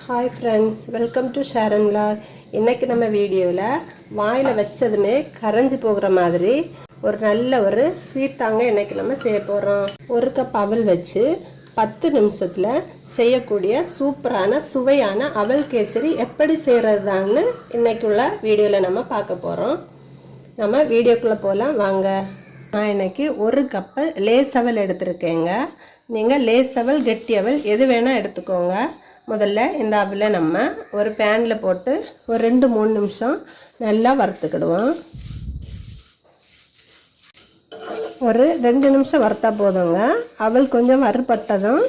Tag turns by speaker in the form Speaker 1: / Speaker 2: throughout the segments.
Speaker 1: Hi friends, welcome to Sharon vlog. இன்றைக்கி நம்ம வீடியோவில் வாயில் வச்சதுமே கரைஞ்சி போகிற மாதிரி ஒரு நல்ல ஒரு ஸ்வீட் தாங்க இன்றைக்கி நம்ம செய்ய போகிறோம். ஒரு கப் அவல் வச்சு 10 நிமிஷத்தில் செய்யக்கூடிய சூப்பரான சுவையான அவல் கேசரி எப்படி செய்கிறதான்னு இன்றைக்குள்ள வீடியோவில் நம்ம பார்க்க போகிறோம். நம்ம வீடியோக்குள்ளே போகலாம் வாங்க. நான் இன்றைக்கி ஒரு கப்பு லேஸ் அவல் எடுத்துருக்கேங்க. நீங்கள் லேஸ் அவல் கெட்டி அவல் எது வேணால் எடுத்துக்கோங்க. முதல்ல இந்த அவலை நம்ம ஒரு பேனில் போட்டு ஒரு 2-3 நிமிஷம் நல்லா வறுத்துக்கிடுவோம். ஒரு 2 நிமிஷம் வறுத்தா போதுங்க. அவல் கொஞ்சம் வறுபட்டதும்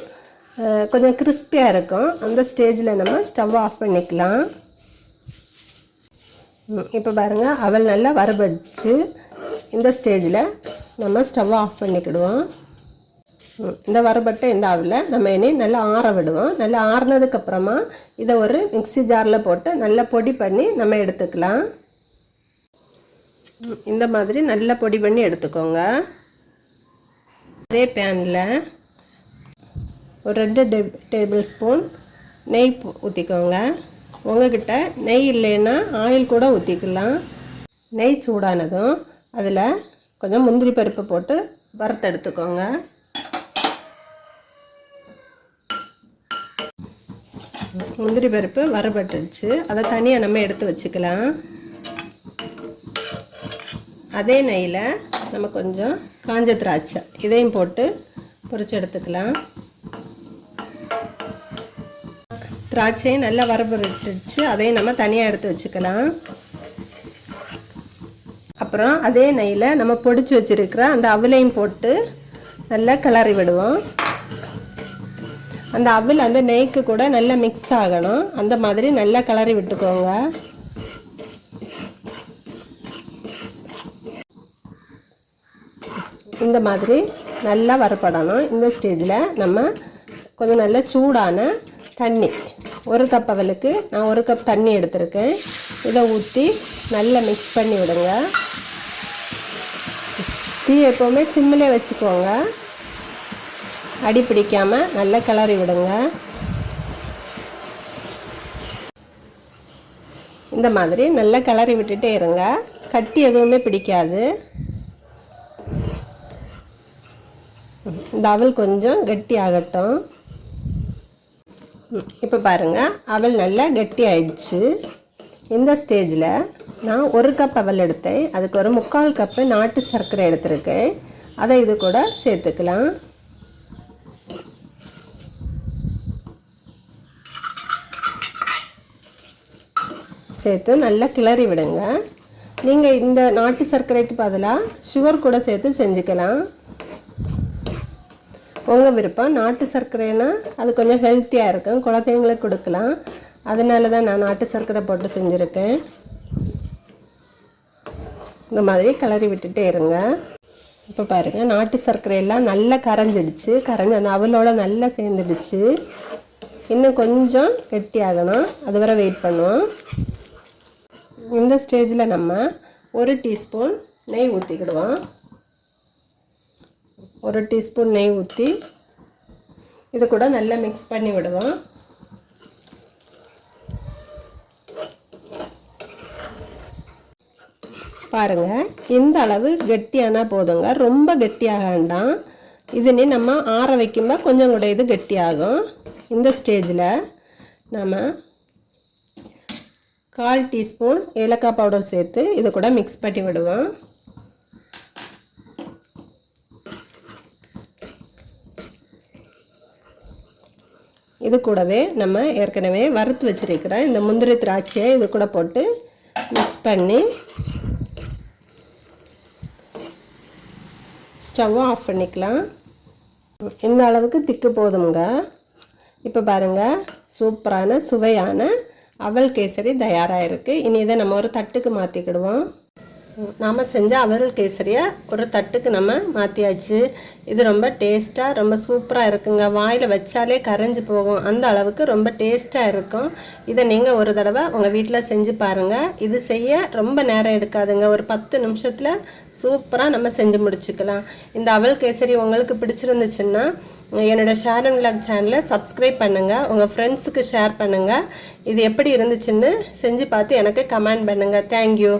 Speaker 1: கொஞ்சம் கிறிஸ்பியாக இருக்கும். அந்த ஸ்டேஜில் நம்ம ஸ்டவ் ஆஃப் பண்ணிக்கலாம். இப்போ பாருங்கள், அவல் நல்லா வறுபடிச்சு. இந்த ஸ்டேஜில் நம்ம ஸ்டவ் ஆஃப் பண்ணிக்கிடுவோம். இந்த வறுபட்ட இந்த அவலை நம்ம இனி நல்லா ஆற விடுவோம். நல்லா ஆறுனதுக்கப்புறமா இதை ஒரு மிக்ஸி ஜாரில் போட்டு நல்லா பொடி பண்ணி நம்ம எடுத்துக்கலாம். இந்த மாதிரி நல்லா பொடி பண்ணி எடுத்துக்கோங்க. அதே பேனில் ஒரு 2 டேபிள் ஸ்பூன் நெய் ஊற்றிக்கோங்க. உங்கள்கிட்ட நெய் இல்லைன்னா ஆயில் கூட ஊற்றிக்கலாம். நெய் சூடானதும் அதில் கொஞ்சம் முந்திரி பருப்பு போட்டு வறுத்து எடுத்துக்கோங்க. முந்திரி பருப்பு வறுபட்டுருச்சு, அதை தனியாக நம்ம எடுத்து வச்சுக்கலாம். அதே நெய்யில் நம்ம கொஞ்சம் காஞ்ச திராட்சை இதையும் போட்டு பொரிச்சு எடுத்துக்கலாம். திராட்சையும் நல்லா வறுபட்டுருச்சு, அதையும் நம்ம தனியாக எடுத்து வச்சுக்கலாம். அப்புறம் அதே நெய்யில் நம்ம பொடிச்சு வச்சுருக்கிற அந்த அவலையும் போட்டு நல்லா கிளறி விடுவோம். அந்த அவல் அந்த நெய்க்கு கூட நல்லா மிக்ஸ் ஆகணும். அந்த மாதிரி நல்லா கிளறி விட்டுக்கோங்க. இந்த மாதிரி நல்லா வறுபடணும். இந்த ஸ்டேஜில் நம்ம கொஞ்சம் நல்லா சூடான தண்ணி, ஒரு கப் அவலுக்கு நான் 1 கப் தண்ணி எடுத்திருக்கேன். இதை ஊற்றி நல்லா மிக்ஸ் பண்ணி விடுங்க. தீ எப்போவுமே சிம்மிலே வச்சுக்கோங்க. அடி பிடிக்காமல் நல்லா கிளறி விடுங்க. இந்த மாதிரி நல்லா கிளறி விட்டுட்டே இருங்க. கட்டி எதுவுமே பிடிக்காது. இந்த அவல் கொஞ்சம் கெட்டி ஆகட்டும். இப்போ பாருங்கள், அவல் நல்லா கெட்டி ஆயிடுச்சு. இந்த ஸ்டேஜில் நான் 1 கப் அவல் எடுத்தேன். அதுக்கு ஒரு 3/4 கப்பு நாட்டு சர்க்கரை எடுத்திருக்கேன். அதை இது கூட சேர்த்துக்கலாம். சேர்த்து நல்லா கிளறி விடுங்க. நீங்கள் இந்த நாட்டு சர்க்கரைக்கு பதிலாக சுகர் கூட சேர்த்து செஞ்சுக்கலாம். உங்கள் விருப்பம். நாட்டு சர்க்கரைனா அது கொஞ்சம் ஹெல்த்தியாக இருக்கும், குழந்தைங்களுக்கு கொடுக்கலாம். அதனால தான் நான் நாட்டு சர்க்கரை போட்டு செஞ்சுருக்கேன். இந்த மாதிரி கிளறி விட்டுட்டே இருங்க. இப்போ பாருங்கள், நாட்டு சர்க்கரையெல்லாம் நல்லா கரைஞ்சிடுச்சு. கரைஞ்சி அந்த அவலோட நல்லா சேர்ந்துடுச்சு. இன்னும் கொஞ்சம் கெட்டி ஆகணும், அது வரை வெயிட் பண்ணுவோம். இந்த ஸ்டேஜில் நம்ம 1 டீஸ்பூன் நெய் ஊற்றிக்கிடுவோம். 1 டீஸ்பூன் நெய் ஊற்றி இது கூட நல்லா மிக்ஸ் பண்ணி விடுவோம். பாருங்கள், இந்த அளவு கெட்டியானா போதுங்க, ரொம்ப கெட்டியாக வேண்டாம். இதுன்னு நம்ம ஆற வைக்கும்போது கொஞ்சம் கூட இது கெட்டியாகும். இந்த ஸ்டேஜில் நம்ம 1/4 டீஸ்பூன் ஏலக்காய் பவுடர் சேர்த்து இது கூட மிக்ஸ் பண்ணி விடுவோம். இது கூடவே நம்ம ஏற்கனவே வறுத்து வச்சுருக்கிற இந்த முந்திரி திராட்சையை இது கூட போட்டு மிக்ஸ் பண்ணி ஸ்டவ்வை ஆஃப் பண்ணிக்கலாம். இந்த அளவுக்கு திக்கு போதுங்க. இப்போ பாருங்கள், சூப்பரான சுவையான அவல் கேசரி தயாராக இருக்குது. இனி இதை நம்ம ஒரு தட்டுக்கு மாற்றிக்கிடுவோம். நாம் செஞ்ச அவல் கேசரியை ஒரு தட்டுக்கு நம்ம மாற்றியாச்சு. இது ரொம்ப டேஸ்ட்டாக ரொம்ப சூப்பராக இருக்குங்க. வாயில் வச்சாலே கரைஞ்சி போகும், அந்த அளவுக்கு ரொம்ப டேஸ்ட்டாக இருக்கும். இதை நீங்கள் ஒரு தடவை உங்கள் வீட்டில் செஞ்சு பாருங்கள். இது செய்ய ரொம்ப நேரம் எடுக்காதுங்க, ஒரு 10 நிமிஷத்தில் சூப்பராக நம்ம செஞ்சு முடிச்சுக்கலாம். இந்த அவல் கேசரி உங்களுக்கு பிடிச்சிருந்துச்சுன்னா என்னோடய ஷேர் அண்ட் விலாக் சேனலை சப்ஸ்கிரைப் பண்ணுங்கள், உங்கள் ஃப்ரெண்ட்ஸுக்கு ஷேர் பண்ணுங்கள். இது எப்படி இருந்துச்சுன்னு செஞ்சு பார்த்து எனக்கு கமெண்ட் பண்ணுங்கள். தேங்க்யூ.